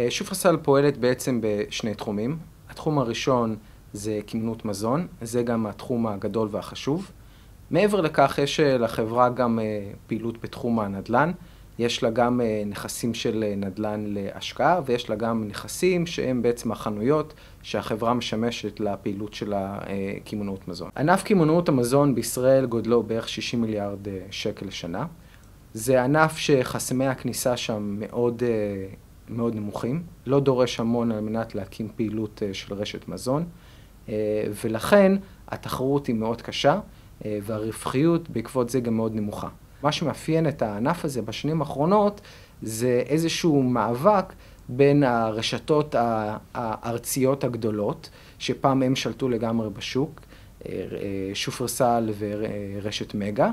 שופרסל פועלת בעצם בשני תחומים. התחום הראשון זה קמעונאות מזון, זה גם התחום הגדול והחשוב. מעבר לכך יש לחברה גם פעילות בתחום הנדל"ן, יש לה גם נכסים של נדל"ן להשקעה ויש לה גם נכסים שהם בעצם החנויות שהחברה משמשת לפעילות של הקמעונאות מזון. ענף קמעונאות המזון בישראל גודלו בערך 60 מיליארד שקל לשנה. זה ענף שחסמי הכניסה שם מאוד נמוכים, לא דורש המון על מנת להקים פעילות של רשת מזון, ולכן התחרות היא מאוד קשה והרווחיות בעקבות זה גם מאוד נמוכה. מה שמאפיין את הענף הזה בשנים האחרונות זה איזשהו מאבק בין הרשתות הארציות הגדולות, שפעם הם שלטו לגמרי בשוק, שופרסל ורשת מגה,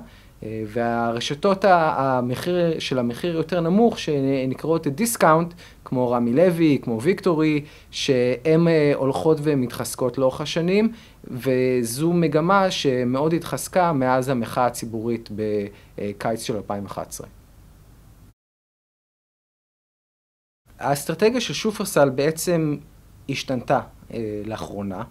והרשתות של המחיר יותר נמוך שנקראות דיסקאונט, כמו רמי לוי, כמו ויקטורי, שהן הולכות ומתחזקות לאורך השנים, וזו מגמה שמאוד התחזקה מאז המחאה הציבורית בקיץ של 2011. האסטרטגיה של שופרסל בעצם השתנתה לאחרונה.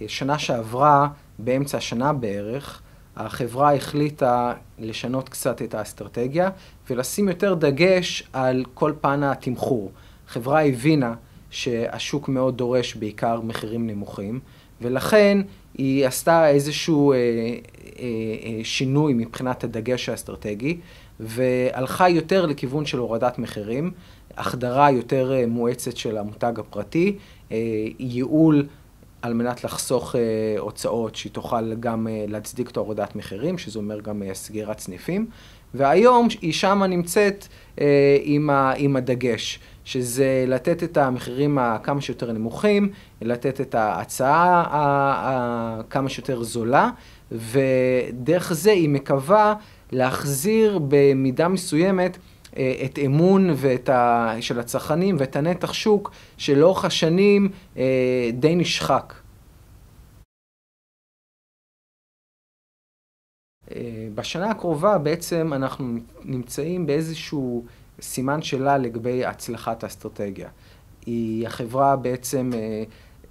שנה שעברה, באמצע השנה בערך, החברה החליטה לשנות קצת את האסטרטגיה ולשים יותר דגש על כל פן התמחור. החברה הבינה שהשוק מאוד דורש בעיקר מחירים נמוכים, ולכן היא עשתה איזשהו שינוי מבחינת הדגש האסטרטגי, והלכה יותר לכיוון של הורדת מחירים, החדרה יותר מואצת של המותג הפרטי, ייעול על מנת לחסוך הוצאות שהיא תוכל גם להצדיק את הורדת מחירים, שזה אומר גם סגירת סניפים, והיום היא שמה נמצאת עם הדגש, שזה לתת את המחירים כמה שיותר נמוכים, לתת את ההצעה כמה שיותר זולה, ודרך זה היא מקווה להחזיר במידה מסוימת את אמון של הצרכנים ואת הנתח שוק שלאורך השנים די נשחק. בשנה הקרובה בעצם אנחנו נמצאים באיזשהו סימן שאלה לגבי הצלחת האסטרטגיה. החברה בעצם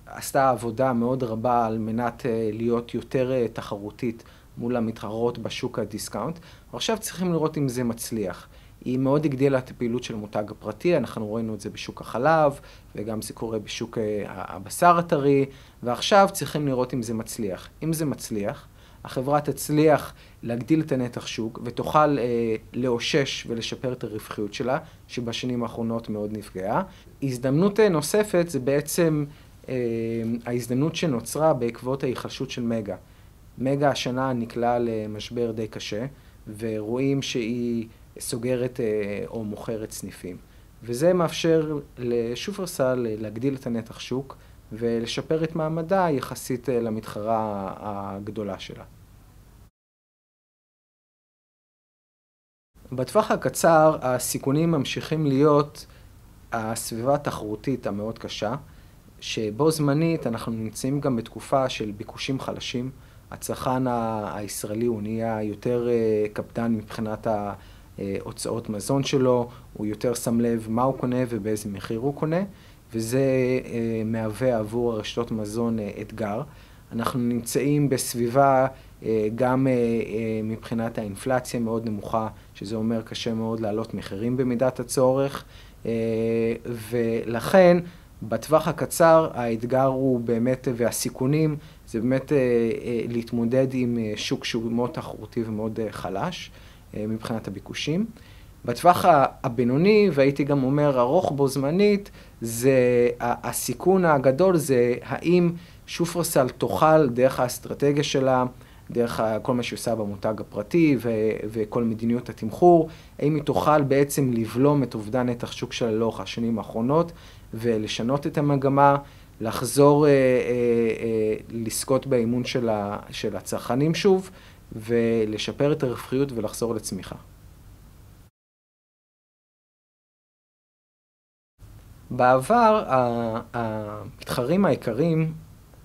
עשתה עבודה מאוד רבה על מנת להיות יותר תחרותית מול המתחרות בשוק הדיסקאונט, ועכשיו צריכים לראות אם זה מצליח. היא מאוד הגדילה את הפעילות של המותג הפרטי, אנחנו ראינו את זה בשוק החלב, וגם זה קורה בשוק הבשר הטרי, ועכשיו צריכים לראות אם זה מצליח. אם זה מצליח, החברה תצליח להגדיל את הנתח שוק, ותוכל לאושש ולשפר את הרווחיות שלה, שבשנים האחרונות מאוד נפגעה. הזדמנות נוספת זה בעצם ההזדמנות שנוצרה בעקבות ההיחלשות של מגה. מגה השנה נקלעה למשבר די קשה, ורואים שהיא סוגרת או מוכרת סניפים. וזה מאפשר לשופרסל להגדיל את הנתח שוק ולשפר את מעמדה יחסית למתחרה הגדולה שלה. בטווח הקצר הסיכונים ממשיכים להיות הסביבה התחרותית המאוד קשה, שבו זמנית אנחנו נמצאים גם בתקופה של ביקושים חלשים. הצרכן הישראלי הוא נהיה יותר קפדן מבחינת הוצאות מזון שלו, הוא יותר שם לב מה הוא קונה ובאיזה מחיר הוא קונה, וזה מהווה עבור הרשתות מזון אתגר. אנחנו נמצאים בסביבה גם מבחינת האינפלציה מאוד נמוכה, שזה אומר קשה מאוד להעלות מחירים במידת הצורך, ולכן בטווח הקצר האתגר הוא באמת, והסיכונים, זה באמת להתמודד עם שוק שהוא מאוד תחרותי ומאוד חלש מבחינת הביקושים. בטווח הבינוני, והייתי גם אומר ארוך בו זמנית, זה הסיכון הגדול זה האם שופרסל תוכל דרך האסטרטגיה שלה, דרך כל מה שעושה במותג הפרטי וכל מדיניות התמחור, האם היא תוכל בעצם לבלום את אובדן נתח שוק שלה לאורך השנים האחרונות ולשנות את המגמה, לחזור לזכות באמון של הצרכנים שוב ולשפר את הרווחיות ולחזור לצמיחה. בעבר המתחרים העיקריים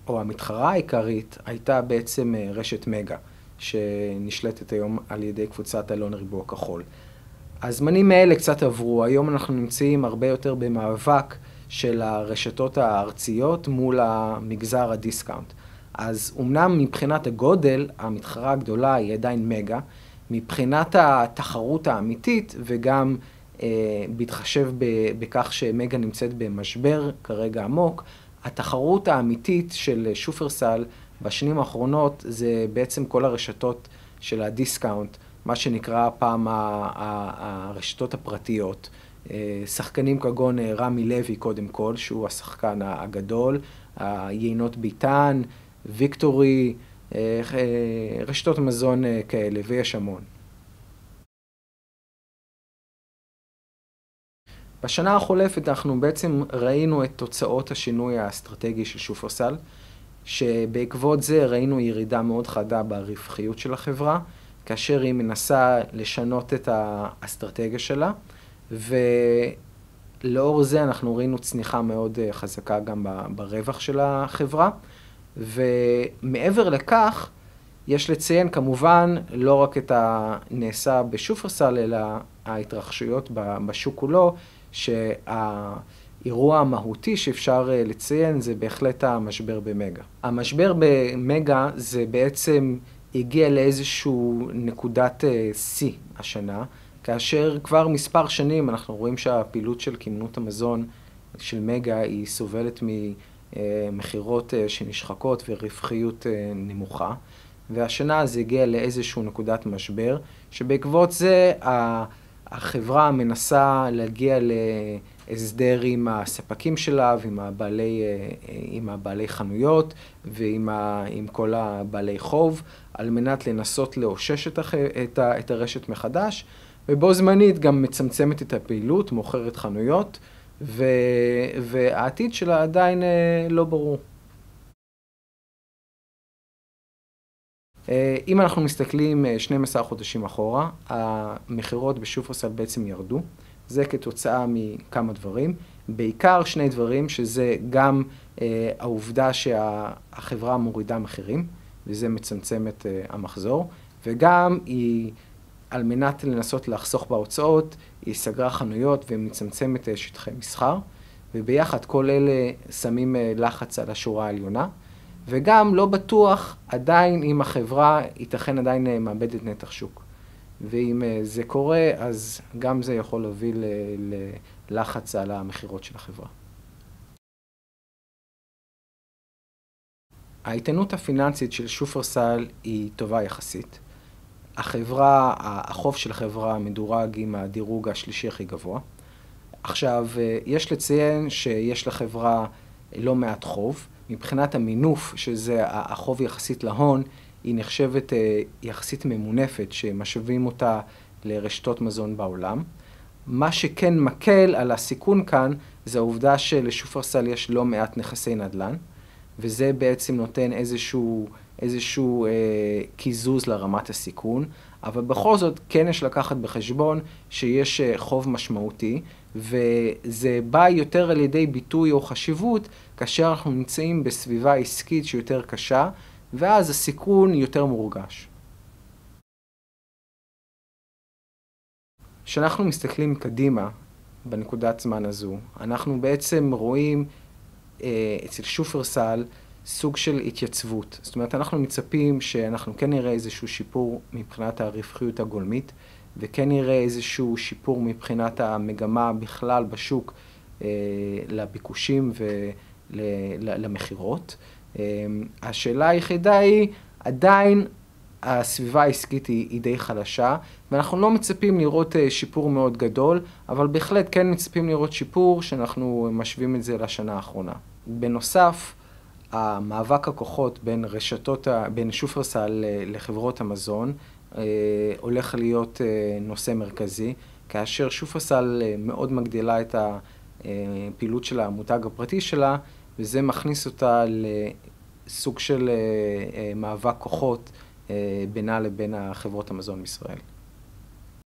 או המתחרה העיקרית הייתה בעצם רשת מגה, שנשלטת היום על ידי קבוצת אלון ריבוע כחול. הזמנים האלה קצת עברו, היום אנחנו נמצאים הרבה יותר במאבק של הרשתות הארציות מול המגזר הדיסקאונט. אז אמנם מבחינת הגודל, המתחרה הגדולה היא עדיין מגה, מבחינת התחרות האמיתית וגם בהתחשב בכך שמגה נמצאת במשבר כרגע עמוק, התחרות האמיתית של שופרסל בשנים האחרונות זה בעצם כל הרשתות של הדיסקאונט, מה שנקרא פעם הרשתות הפרטיות. שחקנים כגון רמי לוי קודם כל, שהוא השחקן הגדול, יינות ביטן, ויקטורי, רשתות מזון כאלה, ויש המון. בשנה החולפת אנחנו בעצם ראינו את תוצאות השינוי האסטרטגי של שופרסל, שבעקבות זה ראינו ירידה מאוד חדה ברווחיות של החברה, כאשר היא מנסה לשנות את האסטרטגיה שלה, ולאור זה אנחנו ראינו צניחה מאוד חזקה גם ברווח של החברה, ומעבר לכך יש לציין כמובן לא רק את הנעשה בשופרסל, אלא ההתרחשויות בשוק כולו, שהאירוע המהותי שאפשר לציין זה בהחלט המשבר במגה. המשבר במגה זה בעצם הגיע לאיזשהו נקודת שיא השנה, כאשר כבר מספר שנים אנחנו רואים שהפעילות של קמעונאות המזון של מגה היא סובלת ממחירות שנשחקות ורווחיות נמוכה, והשנה זה הגיע לאיזשהו נקודת משבר, שבעקבות זה החברה מנסה להגיע להסדר עם הספקים שלה ועם הבעלי חנויות ועם כל הבעלי חוב, על מנת לנסות לאושש את הרשת מחדש, ובו זמנית גם מצמצמת את הפעילות, מוכרת חנויות, והעתיד שלה עדיין לא ברור. אם אנחנו מסתכלים 12 חודשים אחורה, המחירות בשופרסל בעצם ירדו. זה כתוצאה מכמה דברים. בעיקר שני דברים, שזה גם העובדה שהחברה מורידה מחירים, וזה מצמצם את המחזור, וגם היא, על מנת לנסות לחסוך בהוצאות, היא סגרה חנויות ומצמצמת שטחי מסחר, וביחד כל אלה שמים לחץ על השורה העליונה. וגם לא בטוח עדיין אם החברה ייתכן עדיין מאבדת נתח שוק. ואם זה קורה, אז גם זה יכול להוביל ללחץ על המחירות של החברה. האיתנות הפיננסית של שופרסל היא טובה יחסית. החוב של החברה מדורג עם הדירוג השלישי הכי גבוה. עכשיו, יש לציין שיש לחברה לא מעט חוב. מבחינת המינוף, שזה החוב יחסית להון, היא נחשבת יחסית ממונפת, שמשווים אותה לרשתות מזון בעולם. מה שכן מקל על הסיכון כאן, זה העובדה שלשופרסל יש לא מעט נכסי נדל"ן, וזה בעצם נותן איזשהו קיזוז לרמת הסיכון, אבל בכל זאת כן יש לקחת בחשבון שיש חוב משמעותי, וזה בא יותר על ידי ביטוי או חשיבות, כאשר אנחנו נמצאים בסביבה עסקית שיותר קשה, ואז הסיכון יותר מורגש. כשאנחנו מסתכלים קדימה בנקודת זמן הזו, אנחנו בעצם רואים אצל שופרסל סוג של התייצבות. זאת אומרת, אנחנו מצפים שאנחנו כן נראה איזשהו שיפור מבחינת הרווחיות הגולמית, וכן נראה איזשהו שיפור מבחינת המגמה בכלל בשוק לביקושים ולמחירות. השאלה היחידה היא, עדיין הסביבה העסקית היא די חלשה, ואנחנו לא מצפים לראות שיפור מאוד גדול, אבל בהחלט כן מצפים לראות שיפור שאנחנו משווים את זה לשנה האחרונה. בנוסף, המאבק הכוחות בין שופרסל לחברות המזון הולך להיות נושא מרכזי, כאשר שופרסל מאוד מגדילה את הפעילות של המותג הפרטי שלה, וזה מכניס אותה לסוג של מאבק כוחות בינה לבין החברות המזון בישראל.